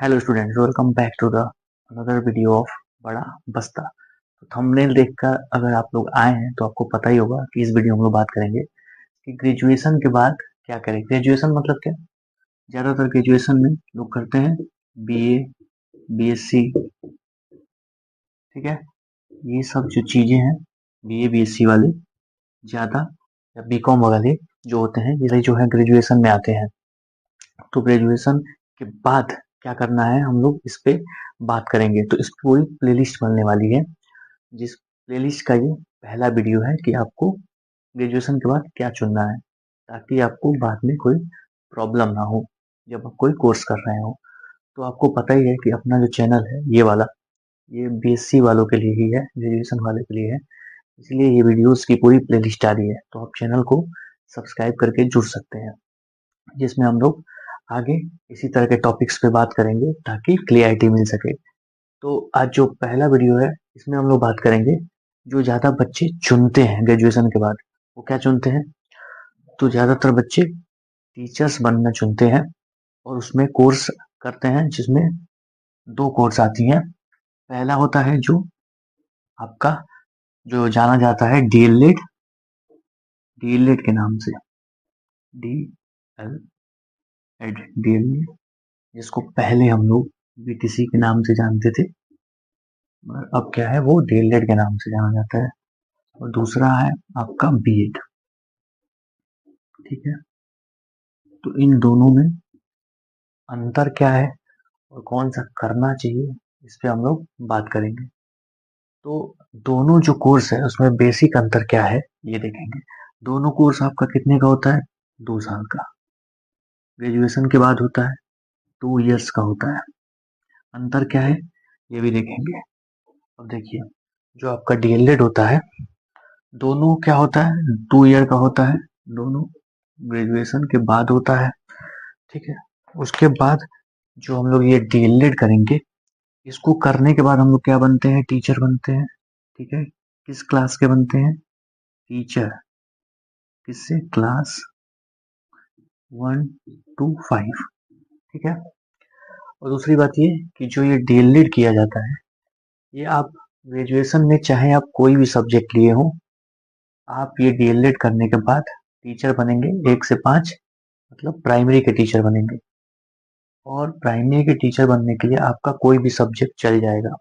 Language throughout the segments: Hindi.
Hello students, welcome back to the another video of बड़ा बस्ता। तो थंबनेल देखकर अगर आप लोग आए हैं तो आपको पता ही होगा कि इस वीडियो में हम लोग बात करेंगे कि ग्रेजुएशन के बाद क्या करें। ग्रेजुएशन मतलब क्या? ज़्यादातर ग्रेजुएशन में लोग करते हैं बीए, बीएससी, ठीक है। ये सब जो चीज़ें हैं, बीए बीएससी वाले ज़्यादा, या बीकॉम वाले जो होते हैं, ये जो है ग्रेजुएशन में आते हैं। तो ग्रेजुएशन के बाद क्या करना है हम लोग इस पे बात करेंगे। तो इस पूरी प्लेलिस्ट बनने वाली है, जिस प्लेलिस्ट का ये पहला वीडियो है कि आपको ग्रेजुएशन के बाद क्या चुनना है, ताकि आपको बाद में कोई प्रॉब्लम ना हो जब आप कोई कोर्स कर रहे हो। तो आपको पता ही है कि अपना जो चैनल है ये वाला, ये बीएससी वालों के लिए ही है, ग्रेजुएशन वाले के लिए है। इसलिए ये वीडियोस की पूरी प्लेलिस्ट आ रही है, तो आप चैनल को सब्सक्राइब करके जुड़ सकते हैं, जिसमें हम लोग आगे इसी तरह के टॉपिक्स पे बात करेंगे ताकि क्लियरिटी मिल सके। तो आज जो पहला वीडियो है इसमें हम लोग बात करेंगे जो ज़्यादा बच्चे चुनते हैं ग्रेजुएशन के बाद, वो क्या चुनते हैं। तो ज़्यादातर बच्चे टीचर्स बनना चुनते हैं और उसमें कोर्स करते हैं, जिसमें दो कोर्स आती हैं। पहला होता है जो आपका, जो जाना जाता है डीएलएड, डीएलएड के नाम से, डी एल एड, डीएलएड, जिसको पहले हम लोग बीटीसी के नाम से जानते थे, मगर अब क्या है, वो डीएलएड के नाम से जाना जाता है। और दूसरा है आपका बीएड, ठीक है। तो इन दोनों में अंतर क्या है और कौन सा करना चाहिए, इस पे हम लोग बात करेंगे। तो दोनों जो कोर्स है उसमें बेसिक अंतर क्या है ये देखेंगे। दोनों कोर्स आपका कितने का होता है? 2 साल का। ग्रेजुएशन के बाद होता है 2 इयर्स का होता है। अंतर क्या है ये भी देखेंगे। अब देखिए, जो आपका डीएलएड होता है, दोनों क्या होता है, 2 ईयर का होता है, दोनों ग्रेजुएशन के बाद होता है, ठीक है। उसके बाद जो हम लोग ये डीएलएड करेंगे, इसको करने के बाद हम लोग क्या बनते हैं, टीचर बनते हैं, ठीक है। किस क्लास के बनते हैं? टीचर। किससे? क्लास 1 to 5, ठीक है। और दूसरी बात ये कि जो ये डीएलएड किया जाता है, ये आप ग्रेजुएशन में चाहे आप कोई भी सब्जेक्ट लिए हो, आप ये डीएलएड करने के बाद टीचर बनेंगे 1 से 5, मतलब प्राइमरी के टीचर बनेंगे। और प्राइमरी के टीचर बनने के लिए आपका कोई भी सब्जेक्ट चल जाएगा,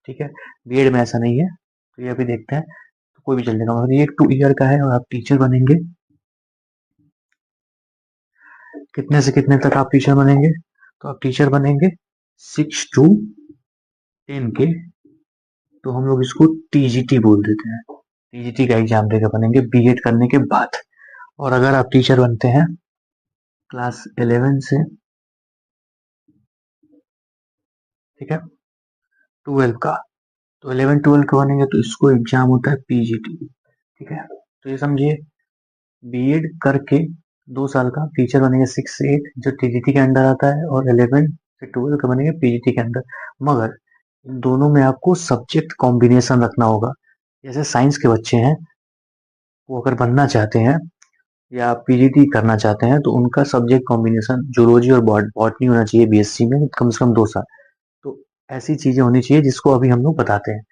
ठीक है। बीएड में ऐसा नहीं है, तो ये अभी देखते हैं। तो कोई भी चल जाएगा, मतलब ये 2 ईयर का है और आप टीचर बनेंगे। कितने से कितने तक आप टीचर बनेंगे? तो आप टीचर बनेंगे 6 to 10 के। तो हम लोग इसको टीजीटी बोल देते हैं। टीजीटी का एग्जाम देकर बनेंगे बीएड करने के बाद। और अगर आप टीचर बनते हैं क्लास 11 से, ठीक है, 12 का, तो 11 12 का बनेंगे तो इसको एग्जाम होता है पीजीटी, ठीक है। तो ये समझिए, बीएड करके 2 साल का टीचर बनेंगे 6 से 8, जो टीजीटी के अंडर आता है, और 11 से 12 का बनेंगे पीजीटी के अंदर। मगर इन दोनों में आपको सब्जेक्ट कॉम्बिनेशन रखना होगा। जैसे साइंस के बच्चे हैं, वो अगर बनना चाहते हैं या पीजीटी करना चाहते हैं, तो उनका सब्जेक्ट कॉम्बिनेशन जूलॉजी और बॉटनी होना चाहिए बीएससी में, कम से कम 2 साल। तो ऐसी चीजें होनी चाहिए जिसको अभी हम लोग बताते हैं।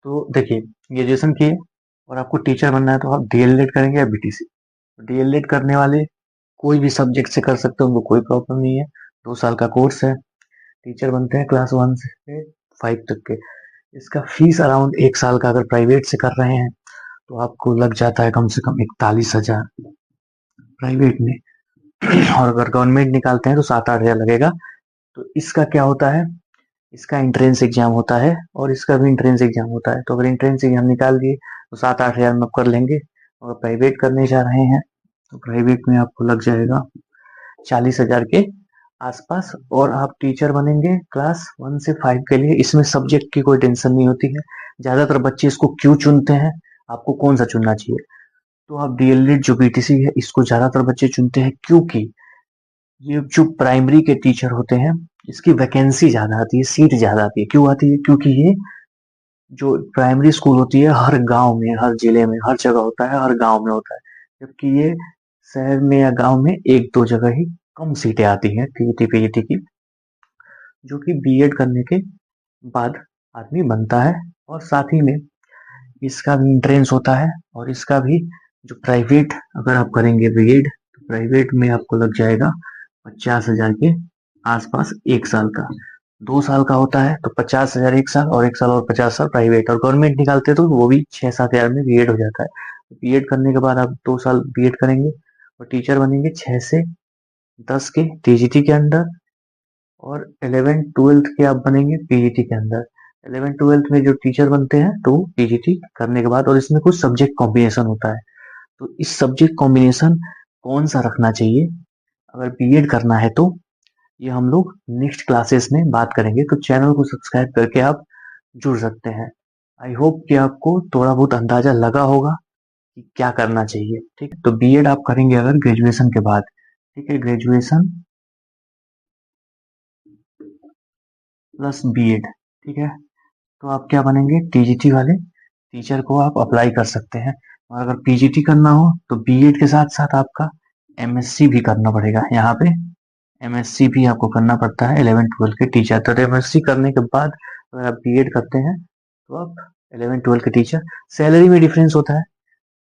तो देखिए, ग्रेजुएशन किए और आपको टीचर बनना है, तो आप डीएलएड करेंगे या बीटीसी। डीएलएड करने वाले कोई भी सब्जेक्ट से कर सकते हैं, उनको कोई प्रॉब्लम नहीं है। 2 साल का कोर्स है, टीचर बनते हैं क्लास 1 से 5 तक के। इसका फीस अराउंड 1 साल का अगर प्राइवेट से कर रहे हैं तो आपको लग जाता है कम से कम 41,000 प्राइवेट में। और अगर गवर्नमेंट निकालते हैं तो 7 8 हज़ार लगेगा। तो इसका क्या होता है, इसका एंट्रेंस एग्जाम होता है और इसका भी एंट्रेंस एग्जाम होता है। तो अगर एंट्रेंस एग्जाम निकाल दिए तो 7 8 हज़ार में आप कर लेंगे। और प्राइवेट करने जा रहे हैं तो प्राइवेट में आपको लग जाएगा 40,000 के आसपास। और आप टीचर बनेंगे क्लास 1 से 5 के लिए। इसमें सब्जेक्ट की कोई टेंशन नहीं होती है। ज्यादातर बच्चे इसको क्यों चुनते हैं, आपको कौन सा चुनना चाहिए? तो आप डीएलएड जो बीटीसी है, इसको ज्यादातर बच्चे चुनते हैं क्योंकि ये जो प्राइमरी के टीचर होते हैं, इसकी वैकेंसी ज्यादा आती है, सीट ज्यादा आती है। क्यों आती है? क्योंकि ये जो प्राइमरी स्कूल होती है, हर गांव में, हर जिले में, हर जगह होता है, हर गांव में होता है। जबकि ये शहर में या गांव में 1 2 जगह ही कम सीटें आती हैं टीजीटी पीजीटी की। जो कि बीएड करने के बाद आदमी बनता है। और साथ ही में इसका भी एंट्रेंस होता है, और इसका भी जो प्राइवेट अगर आप करेंगे बीएड तो प्राइवेट में आपको लग जाएगा 50,000 के आसपास 1 साल का। 2 साल का होता है तो 50,000 1 साल, और 1 साल और 50,000 प्राइवेट। और गवर्नमेंट निकालते तो वो भी 6-7 हजार में बीएड हो जाता है। बीएड करने के बाद आप 2 साल बीएड करेंगे और टीचर बनेंगे 6 से 10 के टीजीटी के अंदर, और 11th-12th के आप बनेंगे पीजीटी के अंदर। 11th-12th में जो टीचर बनते हैं तो पीजीटी करने के बाद, और इसमें कुछ सब्जेक्ट कॉम्बिनेशन होता है। तो इस सब्जेक्ट कॉम्बिनेशन कौन सा रखना चाहिए अगर बीएड करना है, तो ये हम लोग नेक्स्ट क्लासेस में बात करेंगे। तो चैनल को सब्सक्राइब करके आप जुड़ सकते हैं। आई होप कि आपको थोड़ा बहुत अंदाजा लगा होगा कि क्या करना चाहिए। ठीक है, तो बीएड आप करेंगे अगर ग्रेजुएशन के बाद, ठीक है, ग्रेजुएशन प्लस बीएड, ठीक है, तो आप क्या बनेंगे, टीजीटी वाले टीचर को आप अप्लाई कर सकते हैं। और अगर पीजीटी करना हो तो बीएड के साथ साथ आपका एमएससी भी करना पड़ेगा। यहाँ पे एमएससी भी आपको करना पड़ता है 11th-12th के टीचर। तो एमएससी करने के बाद अगर आप बीएड करते हैं तो आप 11th-12th के टीचर। सैलरी में डिफरेंस होता है।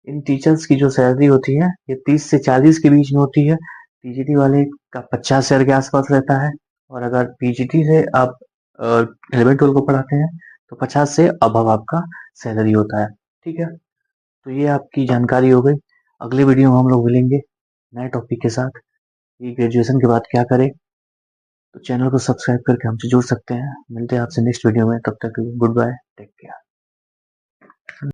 इन टीचर्स की जो सैलरी होती है ये 30 से 40 के बीच में होती है। टीजीटी वाले का 50,000 के आसपास रहता है। और अगर पीजीटी से आप 11th-12th को पढ़ाते हैं तो 50 से अबव आपका सैलरी होता है। ठीक है, तो ये आपकी जानकारी हो गई। अगले वीडियो में हम लोग मिलेंगे नए टॉपिक के साथ कि ग्रेजुएशन के बाद क्या करें। तो चैनल को सब्सक्राइब करके हमसे जुड़ सकते हैं। मिलते हैं आपसे नेक्स्ट वीडियो में, तब तक गुड बाय, टेक केयर।